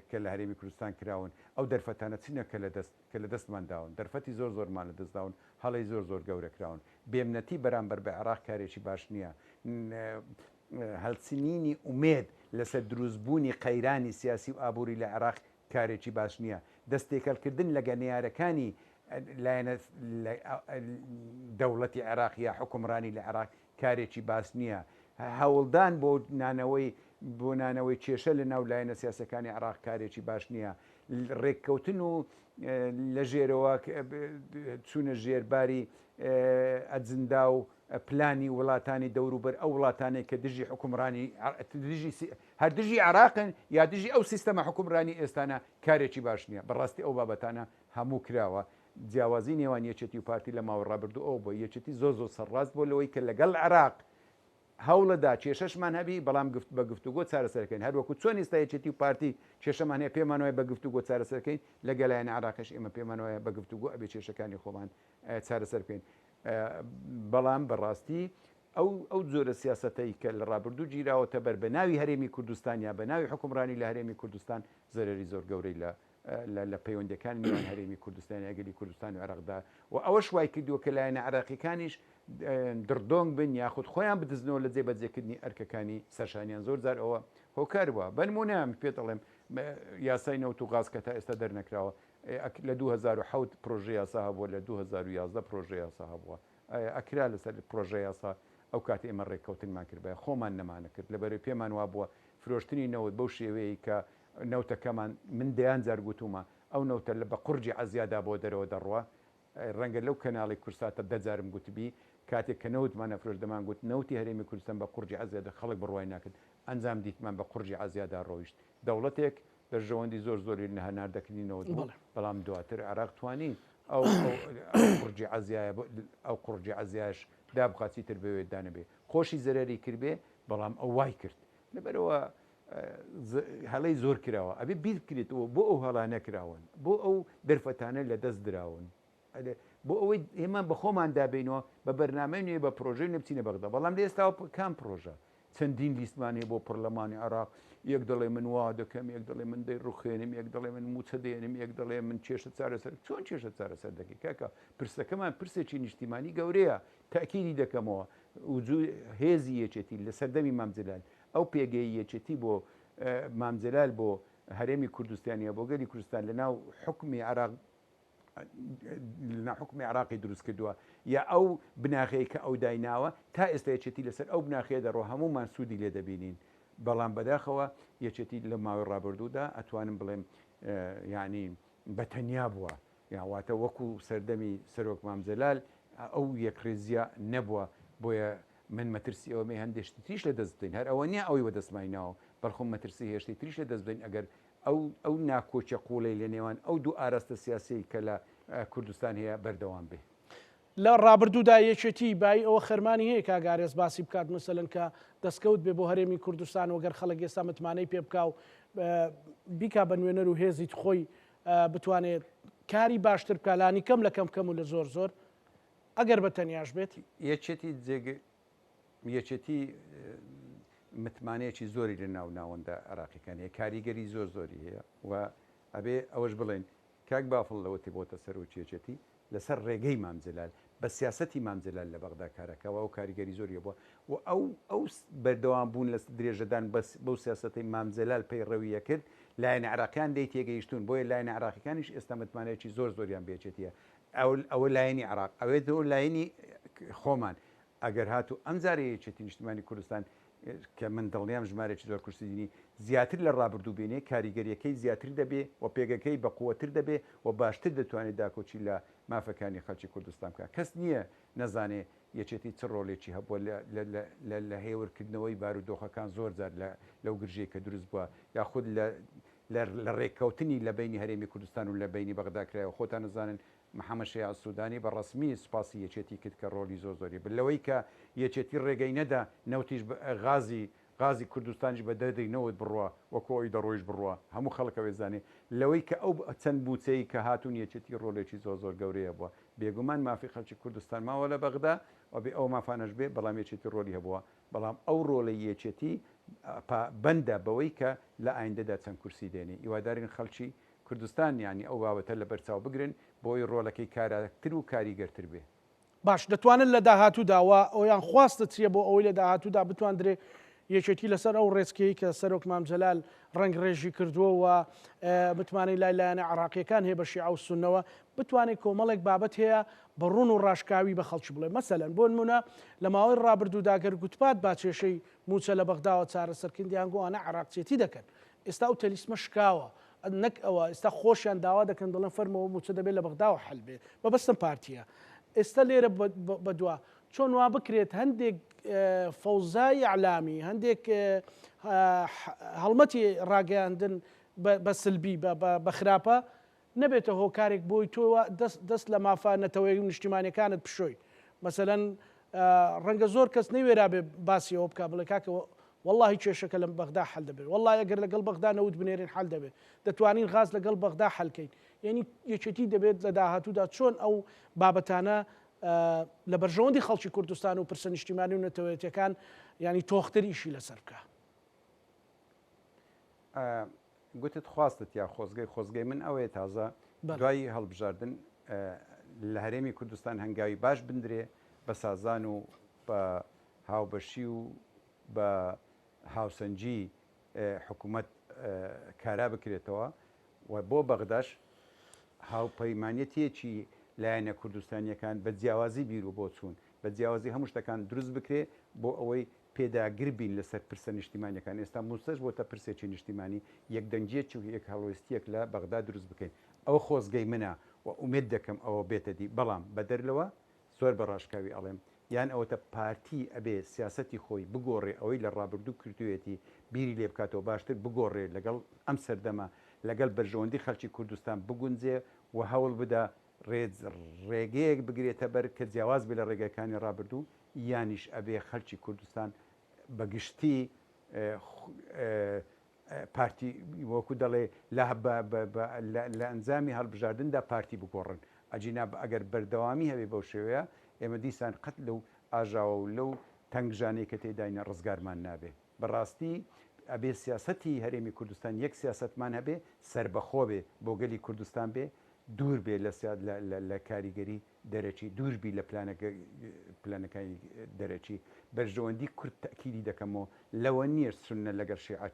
کە لە هەرێمی کوردستان کراون ئەو دەرفەتانە چینەکە کە لە دەستمان داون دەرفەتی زۆر زۆرمان لە دەستداون هەڵی زۆر زۆر گەورە کراون بێمنەتی بەرامبەر بە عراق کارێکی باش نییە هەڵچینینی ئومێد لەسەر دروستبوونی قەیرانی سیاسی و ئابووری لە عراق کارێکی باش نییە دەستێکەلکردن لە گەنیارەکانی لایەنە دەوڵەتی عراق یا حکومڕانی لە عراق کارێکی باس نییە هەوڵدان بۆ نانەوەی کێشە لە ناو لایەنە سیاسەکانی عراق کارێکی باش نییە ڕێککەوتن و لە ژێرەوە چوونە ژێرباری ئەجندا و پلانی وڵاتانی دەوروبەر ئەو وڵاتانێک کە دژی حکومڕانی هەر دژی عراقن یا دژی ئەو سیستەمە حکومڕانی ئێستانە کارێکی باش نییە بەڕاستی ئەو بابەتانە هەموو کراوە جیاوازی نێوان یەکێتی و پارتی لە ماوە ڕابردوو ئەو بۆ یەکێتی زۆر زۆر سەرڕاست بۆ لەوەی کە لەگەڵ عراق هەوڵەدا کێشەشمان هەبی بەڵام بە گفتوگۆ چارەسەرەکەین هەروەکو چۆن ئێستا یەکێتی و پارتی کێشەمان هەیە پێمانەوەی بە گفتوگۆ چارەسەرەکەین لەگەلایەنە عراقش ئێمە پێمانەوەی بە گفتوگۆ ئەبێ کێشەکانی خۆمان چارەسەر بکەین بەڵام بەڕاستی ئەو جۆرە سیاسەتەی کە لە ڕابردوو گیراوەتە بەر بە ناوی هەرێمی کوردستان یا بە ناوی حکومڕانی لە هەرێمی کوردستان زەرری زۆر گەورەی لە پەیوەندەکان میوان هەرێمی کوردستان یاگەلی کوردستان و عراقدا و ئەوەش وای کردووە کە لایەنە عراقیەکانیش دڕدۆنگ بن یاخود خۆیان بدزنەوە لە جێبەجێکردنی ئەرکەکانی سەرشانیان زۆر جار ئەوە هۆکار بووە بەنمونە پێت ئەڵێم یاسای نەوت و غاز کە تا ئێستا دەرنەکراوە لە 2007 پرۆژه یاسا هەبووە لە 2011 پرۆژه یاسا هەبووە ئەکرا لەسەر پرۆژه یاسا ئەو کاتی ئێمە ڕێککەوتنمان کرد بە خۆمان نەمانە کرد لەبەرەوەی پێمان وا بووە فرۆشتنی نەوت بەو شێوەیە کە نەوتەکەمان من دەیان جار گوتومە ئەو نەوتە لە بە قورجی عەزیادا بۆ دەرەوە دەڕوە ڕەنگە لەو کەناڵی کورساتە دەجارم گوتبی کاتێک کە نەوتمانە فرۆش دەمان گوت نەوتی هەرێمی کوردستان بە قورجی عەزیادا خەڵک بڕوای ناکرد ئەنجام دیتمان بە قورجی عەزیادا ڕۆیشت دەوڵەتێک دەرژەوەندی زۆر زۆری لە هەناردەکردنەوە بوو بەڵام دواتر عراق توانی ئەو قورجی عەزیایە ئەو قورجی عەزیاش دابقاتی تر بەوێت دانەبێ خۆشی زەرەری کردبێ بەڵام ئەو وای کرد لەبەرەوە هەڵەی زۆر کراوە ئەبێ بیر بکرێتەوە بۆ ئەو هەڵا نەکراون بۆ ئەو دەرفەتانە لە دەست دراون بۆ ئەوەی ئێمە بە خۆمان دابینەوە بە بەرنامە نوێ بە پرۆژەی نەبچینە بەغدا بەڵام لە ئێستا کام پرۆژە چەندین لیستمانی بۆ پەرلەمانی عراق یەک دەڵێ من وا دەکەم یەک دەڵێ من دەی ڕوخێنم یەک دەڵێ من موچە دێنم یەک دەڵێ من کێشە چارەسەر چۆن کێشە چارەسەر دەکەی کاکە پرسەکەمان پرسێکی نیشتیمانی گەورەیە تاکیدی دەکەمەوە هێزی یەکێتی لە سەردەمی مامجلال ئەو پێگەی یەکێتی بۆ مامجلال بۆ هەرێمی کوردستانیە بۆ گەلی کوردستان لە ناو حکمی عراق حکمی عراقی دروست کردووە یا ئەو بناغەیە کە ئەو دایناوە تا ئێستا یەکێتی لەسەر ئەو بناخەیە دەڕۆ هەمومان سوودی لێ دەبینین بەڵام بەداخەوە یەکێتی لە ماوەی ڕابردوودا ئەتوانم بڵێم یعنی بەتەنیا بووە یاواتە وەکو سەردەمی سەرۆک مامجلال ئەو یەکڕێزیە نەبووە بۆیە من مەترسی ئەومێ هەندێشتی تریش لە دەست بدەین هەر ئەوە نییە ئەوی وەدەستماینەوە بەڵخۆم مەترسی هێشتی تریش لە دەست بدەین ئەگەر ئەو ناکۆچە قوڵی لە نێوان ئەو دوو ئاراستە سیاسی کە لە کوردستان هەیە بەردەوام بێ. لە ڕابردوودا یەکێتی بای ئەوە خەرمانی هەیە کاگارێز باسی بکات مەسەلەن کە دەستکەوت بێ بۆ هەرێمی کوردستان وەگەر خەڵک ئێستا متمانەی پێ بکاو بیکا بە نوێنەر و هێزیت خۆی بتوانێت کاری باشتر بکالانی کەم لە کەم کەم و لە زۆر زۆر ئەگەر بە تەنیاش بێت یەکێتی متمانەیەکی زۆری لە ناو ناوەندە عراقیەکان هەیە کاریگەری زۆر زۆری هەیە و ئەبێ ئەوەش بڵێن کاک بافڵ لەوەتی بۆتە سەر و چێچێتی لەسەر ڕێگەی مامجلال بە سیاسەتی مامجلال لە بەغدا کارەکەەوە و کاریگەری زۆریە بووە و ئەو بەردەوام بوون لە درێژەدان بەو سیاسەتی مامجلال پەیڕەویە کرد لایەنە عراقیان دەی تێگەیشتون بۆیە لایەنە عراقیەکانیش ئێستا متمانەیەکی زۆر زۆریان بێچێتیە ئەوە لایەنی عراق ئەوێت لایەنی خۆمان ئەگەر هاتو ئەم جارەیەکێتی نیشتیمانی کوردستان کە من دڵنیام ژمارێکی زۆر کورسیدینی زیاتر لە ڕابردوو بێنێ کاریگەریەکەی زیاتر دەبێ و پێگەکەی بە قووەتر دەبێ و باشتر دەتوانێت داکۆچی لە مافەکانی خەڵکی کوردستان بکە کەس نییە نەزانێ یەکێتی چ ڕۆڵێکی هەبووە لە هێورکردنەوەی بارودۆخەکان زۆر جار لەو گرژەیە کە دروست بووە یاخود لە ڕێککەوتنی لە بینی هەرێمی کوردستان و لە بینی بەغداکرایەوە خۆتان نزانن محەممەد شەیع سوودانی بە ڕسمی سوپاسی یەکێتی کرد کە ڕۆلی زۆر زۆری بلەوەی کە یەکێتی ڕێگەی نەدا نەوتیش غازی کوردستانیش بە دەردەینەوەت بڕوە وەکۆی دەڕۆیش بڕوە هەموو خەڵکەوێ زانێ لەوەی کە ئەو چەند بوچەی کە هاتوون یەکێتی ڕۆلێکی زۆر زۆر گەورەیە بووە بێگومان مافی خەڵکی کوردستان ماوە لە بەغدا و بێ ئەو مافانەش بێ بەڵام یەکێتی ڕۆلی هەبووە بەڵام ئەو ڕۆڵی یەکێتی بەندە بەوەی کە لە ئایندەدا چەند کورسی دێنێ هیوادارین خەڵکی کوردستان ینی ئەو بابەتە لە بەرچاو بگرن بۆی ڕۆلەکەی کاراتر و کاریگەرتر بێ باش دەتوانن لە داهاتووداوە ئەویان خواستە چیە بۆ ئەوەی لە داهاتوودا بتواندرێ یەکێتی لەسەر ئەو ڕێچکەی کە سەرۆک مامجلال ڕنگ ڕێژی کردووە و بتوانێت لایەنە عراقیەکان هەیە بە شیعە و سونەوە بتوانێت کۆمەڵێک بابەت هەیە بە ڕوون و ڕاشکاوی بە خەڵکی بڵێ مەسەلەن بۆ نمونە لە ماوەی ڕابردووداگەر گوتپات باچێشەی موچە لە بەغداوە چارەسەرکردیان گووانە عراقچێتی دەکەن ئێستا ئەو تەلیسمە شکاوە نەک ئەوە ئێستا خۆشیان داوا دەکەن دڵێن فەرمەوە موچە دەبێت لە بەغداوە حەل بێت بەبەستم پارتیە ئێستا لێرە بەدووە چۆن وا بکرێت هەندێک فەوزای علامی هەندێک هەڵمەتی ڕاگەاندن بە سلبی بە خراپە نەبێتە هۆکارێک بۆی تۆوە دەست لە مافانەتەوەی نیشتیمانیەکانت پشۆی مەسەلەن ڕەنگە زۆر کەس نەوێرا بێ باسیەوە بکە بڵێ کاکەوە والله کێشەکە لە بەغدا حەل دەبێت والله ئەگەر لەگەڵ بەغدا نەوت بنێرین حەل دەبێت دەتوانین غاز لەگەڵ بەغدا حەلکەین یعنی یەکێتی دەبێت لە داهاتوودا چۆن ئەو بابەتانە لە بەرژەوەندی خەڵکی کوردستان و پرسە نیشتیمانی و نەتەوەیەتیەکان ینی تۆختر ئیشی لەسەر بکە گوتت خواستت یا خۆزگەی من ئەوەیە تازە دوایی هەڵبژاردن لە هەرێمی کوردستان هەنگاوی باش بندرێ بە سازان و بە هاوبەشی و بە هاوسەنجی حکوومەت کارا بکرێتەوە و بۆ بەغداش هاوپەیمانەتێکی لایەنە کوردستانیەکان بە جیاوازی بیر و بۆ چوون بە جیاوازی هەموو شتەکان دروست بکرێ بۆ ئەوەی پێداگر بین لەسەر پرسە نیشتیمانیەکان ئێستا موسەش بۆتە پرسێکی نیشتیمانی یەک دەنجێکی و یەک هەڵوێستیەک لە بەغدا دروست بکەین ئەوە خۆزگەی منە و ئومێد دەکەم ئەوە بێتە دی بەڵام بە دەرلەوە زۆر بە ڕاشکاوی ئەڵێم یان ئەوەتە پارتی ئەبێ سیاسەتی خۆی بگۆڕێ ئەوەی لە ڕابردوو کردوێتی بیری لێ بکاتەوە باشتر بگۆڕێ لەگەڵ ئەم سەردەما لەگەڵ بەرژەوەندی خەڵکی کوردستان بگونجێ و هەوڵ بدا ڕێگەیەک بگرێتە بەر کە جیاواز بێ لە ڕێگەکانی ڕابردوو یانیش ئەبێ خەڵکی کوردستان بەگشتی پارتی وەکو دەڵێ لە ئەنجامی هەڵبژاردندا پارتی بگۆڕن ئەجینا ئەگەر بەردەوامی هەبێ بەو شێوەیە ئێمە دیسان قەت لەو ئاژاوە و لەو تەنگژانەی کە تێداینە ڕزگارمان نابێ بەڕاستی ئەبێ سیاسەتی هەرێمی کوردستان یەک سیاستمان هەبێ سربەخۆ بێ بۆ گەلی کوردستان بێ دوور بێ لە کاریگەری دەرەچی دووربی لە پلانەکانی دەرەچی بەرژەوەندی کورد تەکیدی دەکەمەوە لەوە نییە سنە لەگەر شیعە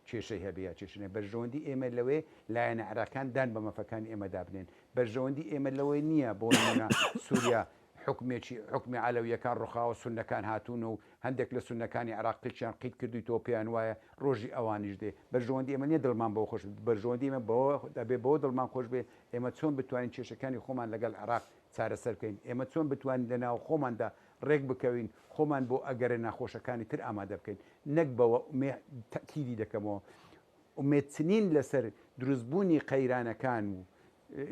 کێشەی هەبێ یا کێشنێ بەرژەوەندی ئێمە لەوێ لایەنە عراقان دان بە مەفەکانی ئێمەدا بنێن بەرژەوەندی ئێمە لەوەی نییە بۆ نمونە سووریا حکمی عەلەویەکان ڕوخاوە سونەکان هاتوون و هەندێک لە سونەکانی عراقییان قیت کردووی تۆ پێیان وایە ڕۆژی ئەوانیش دێ بەرژەوەندی ئێمە نیە دڵمان بەوە خۆش بەرژەوەندی ئێمە بەوە دەبێ بەوە دڵمان خۆش بێ ئێمە چۆن بتوانین کێشەکانی خۆمان لەگەڵ عراق چارەسەر بکەین ئێمە چۆن بتوانین لەناو خۆماندا ڕێک بکەوین خۆمان بۆ ئەگەرە ناخۆشەکانی تر ئامادە بکەین نەک بەوە تاکیدی دەکەمەوە ئومێدچنین لەسەر دروستبوونی قەیرانەکان و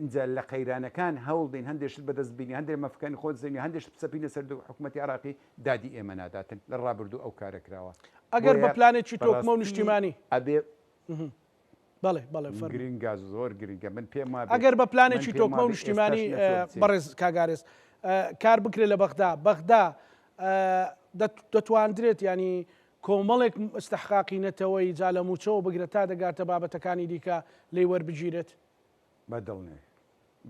اینجا لە قەیرانەکان هەوڵدەین هەندێشت بەدەست بینی هەندێک مەفکانی خۆت زەنی هەندێش بسەپی لەسەر حکوومەتی عراقی دادی ئێمە ناداتن لە ڕابردوو ئەو کارەکراوە ئەگەر بە پلانێکی تۆکمە و نیشتیمانی ئەبێ بەڵێ گرنگگا زۆر گرنگە من پێم ئەگەر بە پلانێکی تۆکمە و نیشتیمانی بەڕێز کاگارێز کار بکرێت لە بەغدا دەتواندرێت ینی کۆمەڵێک ئستحقاقی نەتەوەی جا لە موچەوە بگرێت تا دەگاتە بابەتەکانی دیکە لێی وەربگیرێت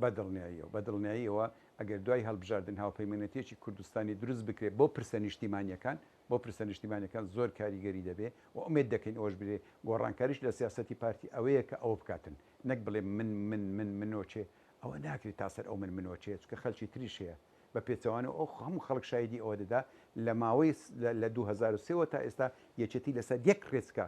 بەدڵنیاییەوە ئەگەر دوای هەڵبژاردن هاوپەیمانەتێکی کوردستانی دروست بکرێت بۆ پرسە نیشتیمانیەکان زۆر کاریگەری دەبێ و ئومێد دەکەین ئەوش برێ گۆڕانکاریش لە سیاسەتی پارتی ئەوەیە کە ئەوە بکاتن نەک بڵێ من منۆچێ ئەوە ناکرێت تاسەر ئەو منۆچێ چکە خەلکی تریش هەیە بە پێچەوانە ئەو هەموو خەڵک شایدی ئەوە دەدا لە ماوەی لە 2023 تا ئێستا یەکێتی لەسەر یەک ڕێچکە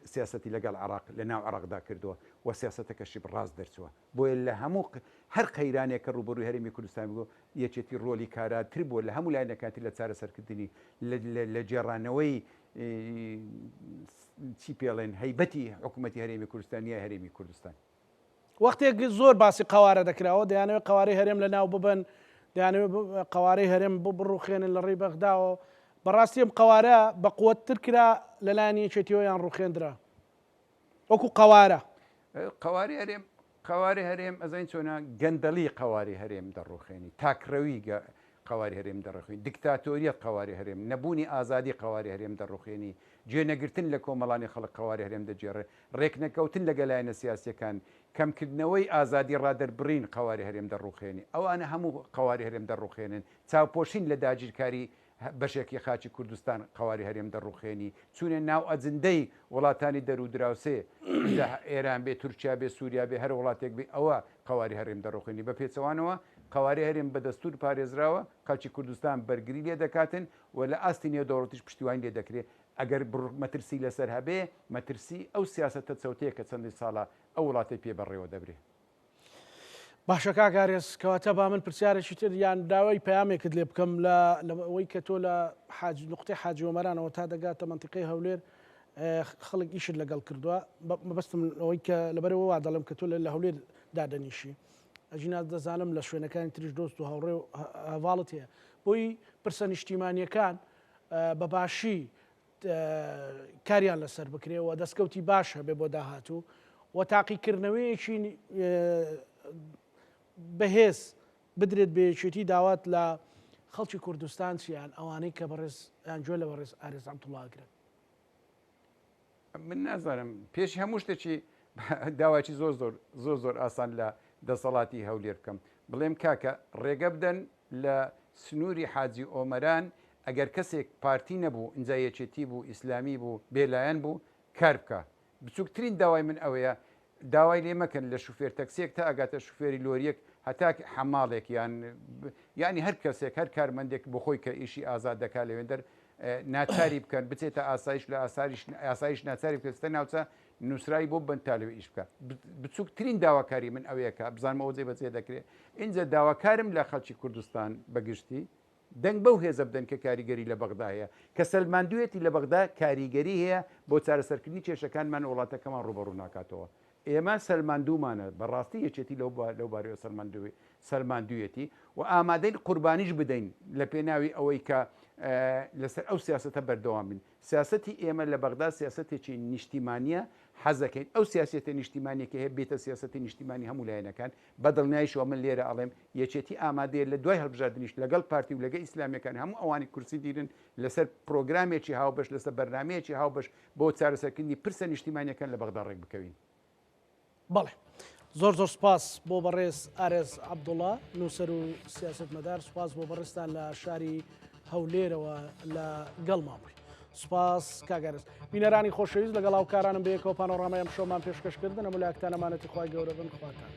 سیاسەتی لەگەڵ عراق لە ناو عراقدا کردووە و سیاسەتەکەشی ڕاست دەرچووە بۆیە لە هەموو هەر قەیرانێک کە ڕوبەڕووی هەرێمی کوردستان بگۆ یەکێتی ڕۆلی کاراتر بووە لە هەموو لایەنەکانی لە چارەسەرکردنی لە جێڕانەوەی چی پێڵێن هەیبەتی حکوومەتی هەرێمی کوردستانیە هەرێمی کوردستان وەختێک زۆر باسی قوارە دەکراوە دەیانەوێت قوارەی هەرێم لە ناو ببن دەیانەوێت قوارەی هەرێم بڕوخێنن لە ڕێی بەغداوە بەڕاستی ئەم قوارە بەقووەتتر کرا لەلایەن یەکێتیەوە یان ڕوخێندرا وەکو قواری هەرێم ئەزین چۆنا گەندەڵی قواری هەرێم دەڕوخێنی تاکڕەوی قواری هەرێم دەڕخوێنی دیکتاتۆریەت قواری هەرێم نەبوونی ئازادی قواری هەرێم دەڕوخێنی گوێنەگرتن لە کۆمەڵانی خەڵک قواری هەرێم دەجێڕێ ڕێکنەکەوتن لەگەلایەنە سیاسیەکان کەمکردنەوەی ئازادی ڕادەربڕین قواری هەرێم دەڕوخێنی ئەوانە هەموو قواری هەرێم دەڕوخێنن چاوپۆشین لە داگیرکاری بەشێکی خاچی کوردستان قواری هەرێم دەڕوخێنی چونێ ناو ئەجندەی وڵاتانی دەرودراوسێ ئێران بێ تورکیا بێ سووریا بێ هەر وڵاتێک بێ ئەوە قواری هەرێم دەڕوخێنی بە پێچەوانەوە قواری هەرێم بە دەستور پارێزراوە خەڵکی کوردستان بەرگری لێ دەکاتن و لە ئاستی نێودەوڵەتیش پشتیوانی لێ دەکرێت ئەگەر مەترسی لەسەر هەبێ مەترسی ئەو سیاسەتە چەوتەیە کە چەندی ساڵە ئەو وڵاتی پێ بەڕێوە دەبرێت باشە کاگارێز کەواتە با من پرسیارێکی تر یان داوای پەیامێکت لێ بکەم لەوەی کە تۆ لە نقطەی حاجی ئۆمەرانەوە تا دەگاتە منتیقەی هەولێر خەڵک ئیشت لەگەڵ کردووە مەبەستم ئەوەی کە لەبەرەوە وا دەڵم کە تۆ لە هەولێر دادەنیشی ئەژینا دەزانم لە شوێنەکانی تریش دۆست و هاوڕێ و هەواڵت هەیە بۆی پرسە نیشتیمانیەکان بەباشی کاریان لەسەر بکرێەوە دەستکەوتی باش هەبێ بۆ داهاتوو و تاقیکردنەوەیەکی بەهێز بدرێت بێچێتی داوات لە خەڵکی کوردستان چیان ئەوانەی کە بەڕێز یانجۆ لە بەڕێز ئارێز عەبدوڵڵاگرن من نازانم پێش هەموو شتێکی داواکی زۆر ئاسان لە دەسەڵاتی هەولێر بکەم بڵێم کاکە ڕێگە بدەن لە سنووری حاجی ئۆمەران ئەگەر کەسێک پارتی نەبوو ئینجا یەکێتی بوو ئیسلامی بوو بێلایەن بوو کار بکە بچووکترین داوای من ئەوەیە داوای لێ مەکەن لە شوفێر تەکسیەک تا ئەگاتە شوفێری لۆریەک هەتا حەماڵێک ینی هەر کەسێک هەر کارمەندێک بۆ خۆی کە ئیشی ئازاد دەکات لەوێندەر ناچاری بکەن بچێتە ئاسایش لە ئاسایش ناچاری بکەستە ناوچە نووسرایی بۆ بن تا لەوێ ئیش بکە بچووکترین داواکاری من ئەوەیەکە بزانمەوە جێ بەجێ دەکرێت اینجا داواکارم لە خەڵکی کوردستان بەگشتی دەنگ بەو هێزە بدەن کە کاریگەری لە بەغدا هەیە کە سەلماندوێتی لە بەغدا کاریگەری هەیە بۆ چارەسەرکردنی کێشەکانمان وڵاتەکەمان ڕوبەڕوو ناکاتەوە ئێمە سەلماندوومانە بەڕاستی یەکێتی لەو بارەوە سەلماندوویەتی و ئامادەین قوربانیش بدەین لە پێناوی ئەوەی کە لەسەر ئەو سیاسەتە بەردەوام بن سیاسەتی ئێمە لە بەغدا سیاسەتێکی نیشتیمانیە حەزەکەین ئەو سیاسەتە نیشتیمانیەکە هەیە بێتە سیاسەتی نیشتیمانی هەموو لایەنەکان بەدڵنیاییشەوە من لێرە ئەڵێم یەکێتی ئامادەیە لە دوای هەڵبژاردنیش لەگەڵ پارتی و لەگە ئیسلامیەکان هەموو ئەوانی کورسی دیرن لەسەر پرۆگرامێکی هاوبەش لەسەر بەرنامەیەکی هاوبەش بۆ چارەسەرکردنی پرسە نیشتیمانیەکان لە بەغدا ڕێک بکەوین بەڵێ زۆر سپاس بۆ بەڕێز ئارێز عەبدوڵڵا نووسەر و سیاسەتمەدار سپاس بۆ بەڕێستان لە شاری هەولێرەوە لە گەڵمان بووی سپاس کاگەرز بینەرانی خۆشەویست لەگەڵ هاوکارانم بەیەکەوە پانۆڕامای ئەم شۆمان پێشکەشکردن ئەمە لایەکتانەمانەتی خوای گەورە بن خواتان